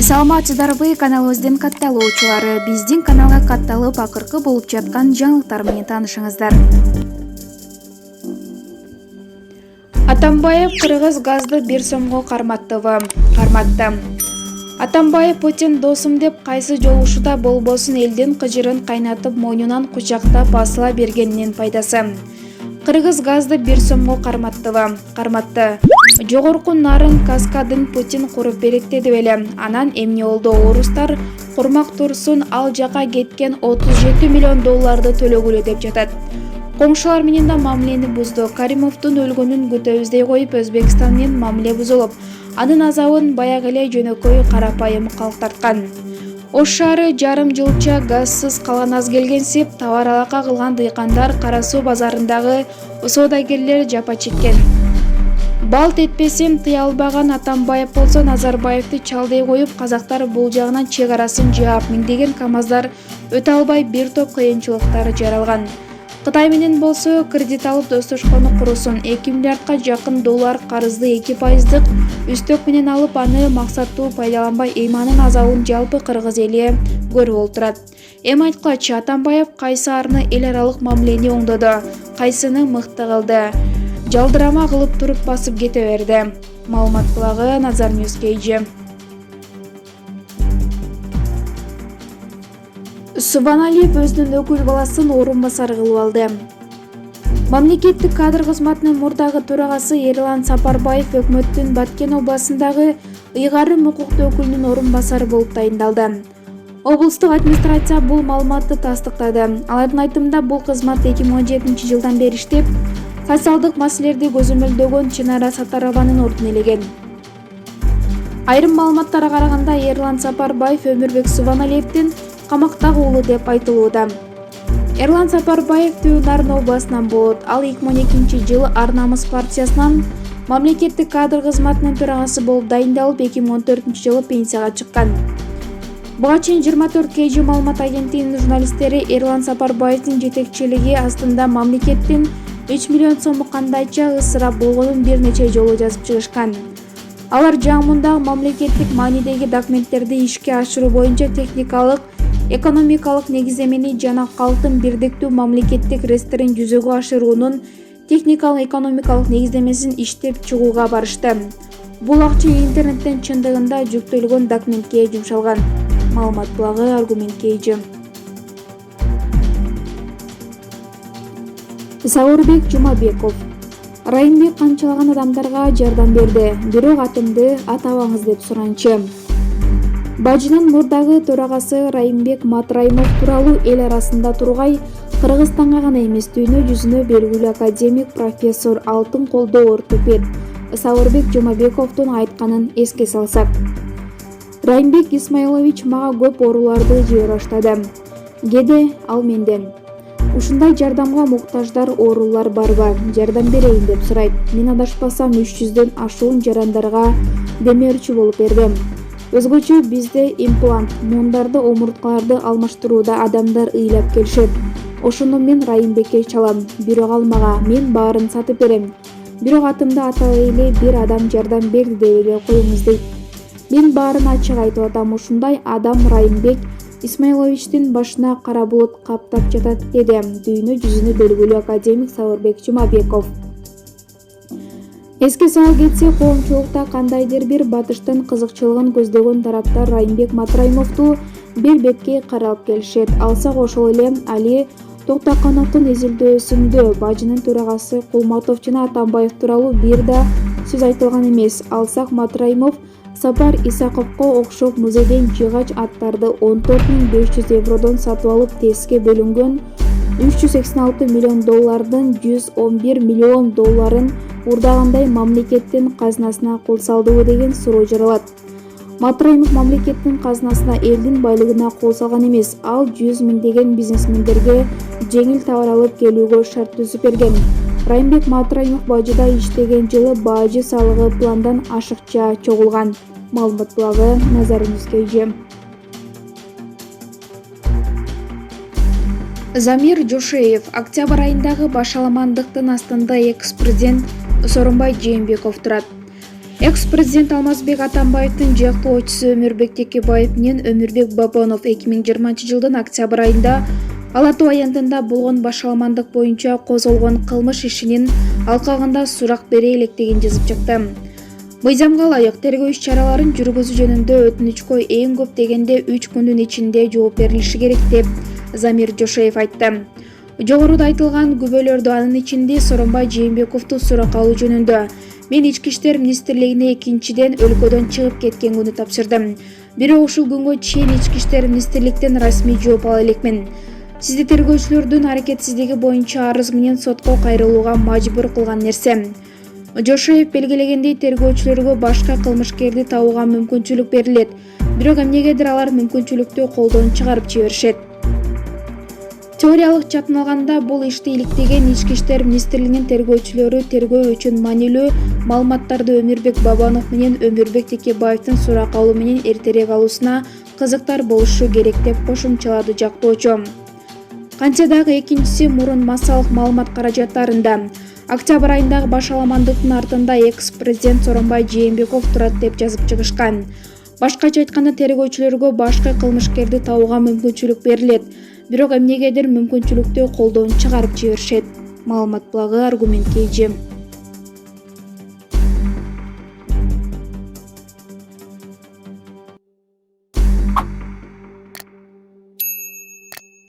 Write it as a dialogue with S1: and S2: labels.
S1: Саламатсыздарбы, каналыбыздын катталуучулары. Биздин каналга катталып акыркы болуп жаткан жаңылыктар менен таанышыңыздар. Атамбаев кыргыз газды 1 сомго карматты. Атамбаев Путин досум деп кайсы жолугушууда болбосун элдин кыжырын кайнатып мойнунан кучактап басыла бергенинин пайдасы. Кыргыз газды 1 сомго карматты. Жогорку нарын каскадын Путин куруп берет деди беле. Анан эмне болду? Орустар курмак турсун, ал жака кеткен 37 миллион долларды төлөгүлө деп жатат. Коңшулар менен да мамилени бузду. Каримовдун өлгөнүн күтөбүздөй коюп, Өзбекстан менен мамиле бузулуп, анын азабын баягы эле жөнөкөй карапайым калк тарткан. Ош шаары жарым жылча газсыз калган аз келгенсип, товар алака кылган дыйкандар Кара Суу базарындагы соодагерлер жапа чеккен. Балт этпесин тыя албаган Атамбаев болсо Назарбаевди чалдый коюп, казактар бул жагынан чек арасын жаап, миңдеген КамАЗдар өтө албай бир топ кыйынчылыктар жаралган. Кытай менен болсо кредит алып достошкону курусун, 2 миллиардка жакын доллар карызды 2% үстөк менен алып, аны максаттуу пайдаланбай эйманын азабын жалпы кыргыз эли көрүп олтурат. Эми айткылачы, Атамбаев кайсы арны эл аралык мамилени оңдоду, кайсыны мыкты кылды, жалдырама кылып туруп басып кете берди. Маалымат булагы Назар News KG. Субаналиев өзүнүн өкүл баласын орун басары кылып алды. Мамлекеттик кадр кызматынын мурдагы төрагасы Ерлан Сапарбаев өкмөттүн Баткен областындагы ыйгарым укуктуу өкүлүнүн орун басары болуп тайындалды. Облустук администрация бул маалыматты тастыктады. Алардын айтымында бул кызмат 2017 жылдан бери иштеп, социалдык маселелерди көзөмөлдөгөн Чынара Сатарованын ордун ээлеген. Айрым маалыматтарга караганда, Ерлан Сапарбаев Өмүрбек Субаналиевдин камактагы уулу деп айтылууда. Ерлан Сапарбаев Нарын областынан болот. Ал 2012 жылы Ар Намыс партиясынан мамлекеттик кадр кызматынын төрагасы болуп дайындалып, 2014 жылы пенсияга чыккан. Буга чейин 24 KG маалымат агенттигинин журналисттери Ерлан Сапарбаевдин жетекчилиги астында мамлекеттин 3 миллион сомдук кандайча ысырап болгонун бир нече жолу жазып чыгышкан. Алар жаңы мамлекеттик маанидеги документтерди ишке ашыруу боюнча техникалык, экономикалык негиздемени жана калктын бирдиктүү мамлекеттик рестрин жүзөгө ашыруунун техникалык экономикалык негиздемесин иштеп чыгууга барышты. Бул акча интернеттен чындыгында жүктөлгөн документке жумшалган. Маалымат булагы Аргумент KG. Сауырбек Жумабеков. Райымбек канчалаган адамдарга жардам берди, бирок атымды атабаңыз деп суранчы. Бажынын мурдагы төрагасы Райымбек Матраимов тууралуу эл арасында тургай, Кыргызстанга гана эмес, дүйнө жүзүнө белгилүү академик, профессор, алтын колдоо ортопед Сауырбек Жумабековдун айтканын эске салсак. Райымбек Исмаилович мага көп ооруларды жибере баштады. Кеде ал менден: ушундай жардамга муктаждар оорулар барбы, жардам берейин деп сурайт. Мен адашпасам 300дөн ашуун жарандарга демөөрчү болуп бердим. Өзгөчө бизде имплант, мундарды, омурткаларды алмаштырууда адамдар ыйлап келишет. Ошону мен Райымбекке чалам, бирок ал мага: мен баарын сатып берем, бирок атымды атабай эле бир адам жардам берди деп эле коюңуз дейт. Мен баарын ачык айтып атам, ушундай адам Райымбек Исмаиловичтин башына кара булут каптап жатат, деди дүйнө жүзүнө белгилүү академик Сауырбек Жумабеков. Эске сала кетсе, коомчулукта кандайдыр бир батыштын кызыкчылыгын көздөгөн тараптар Райымбек Матраимовду бир бетке каралып келишет. Алсак ошол эле Али Токтоконовдун изилдөөсүндө бажынын төрагасы Кулматов жана Атамбаев тууралуу бир да сөз айтылган эмес. Алсак Матраимов Сапар Исаковго окшоп музейден жыгач аттарды 14.500 евродон сатып алып, теске бөлүнгөн 386 миллион доллардын 111 миллион долларын урдагандай мамлекеттин казынасына кол салдыбы деген суроо жаралат. Матраимов мамлекеттин казынасына, элдин байлыгына кол салган эмес, ал 100 миңдеген бизнесмендерге жеңил товар алып келүүгө шарт түзүп берген. Райымбек Матраимов бажыда иштеген жылы бажы салыгы пландан ашыкча чогулган. Маалымат булагы Назар News KG. Замир Жошеев. Октябрь айындагы башаламандыктын астында экс-президент Сооронбай Жээнбеков турат. Экс-президент Алмазбек Атамбаевдин жактоочусу Өмүрбек Текебаев менен Өмүрбек Бабанов 2020 жылдын октябрь айында Ала Тоо аянтында болгон башаламандык боюнча козголгон кылмыш ишинин алкагында сурак бере элек жазып чыкты. Мыйзамга ылайык тергөө иш-чараларын жүргүзүү жөнүндө өтүнүчкө эң көп дегенде 3 күндүн ичинде жооп берилиши керек деп Замир Жошоев айтты. Жогоруда айтылган күбөлөрдү анын ичинде Сооронбай Жээнбековду суракка алуу жөнүндө мен Ички иштер министрлигине экинчиден өлкөдөн чыгып кеткен күнү тапшырдым. Бирок ушул күнгө чейин Ички иштер министрликтен расмий жооп ала элекмин. Сизди тергөөчүлөрдүн аракетсиздиги боюнча арыз менен сотко кайрылууга мажбур кылган нерсе. Жошоев белгилегендей, тергөөчүлөргө башка кылмышкерди табууга мүмкүнчүлүк берилет, бирок эмнегедир алар мүмкүнчүлүктү колдон чыгарып жиберишет. Теориялык жактан алганда бул ишти иликтеген Ички иштер министрлигинин тергөөчүлөрү тергөө үчүн маанилүү маалыматтарды Өмүрбек Бабанов менен Өмүрбек Текебаевдин суракка алуу менен эртерээк алуусуна кызыктар болушу керек деп кошумчалады жактоочу. Кантсе дагы экинчиси мурун массалык маалымат каражаттарында октябрь айындагы башаламандыктын артында экс-президент Сооронбай Жээнбеков турат деп жазып чыгышкан. Башкача айтканда, тергөөчүлөргө башка кылмышкерди табууга мүмкүнчүлүк берилет, бирок эмнегедир мүмкүнчүлүктү колдон чыгарып жиберишет. Маалымат булагы Аргумент KG.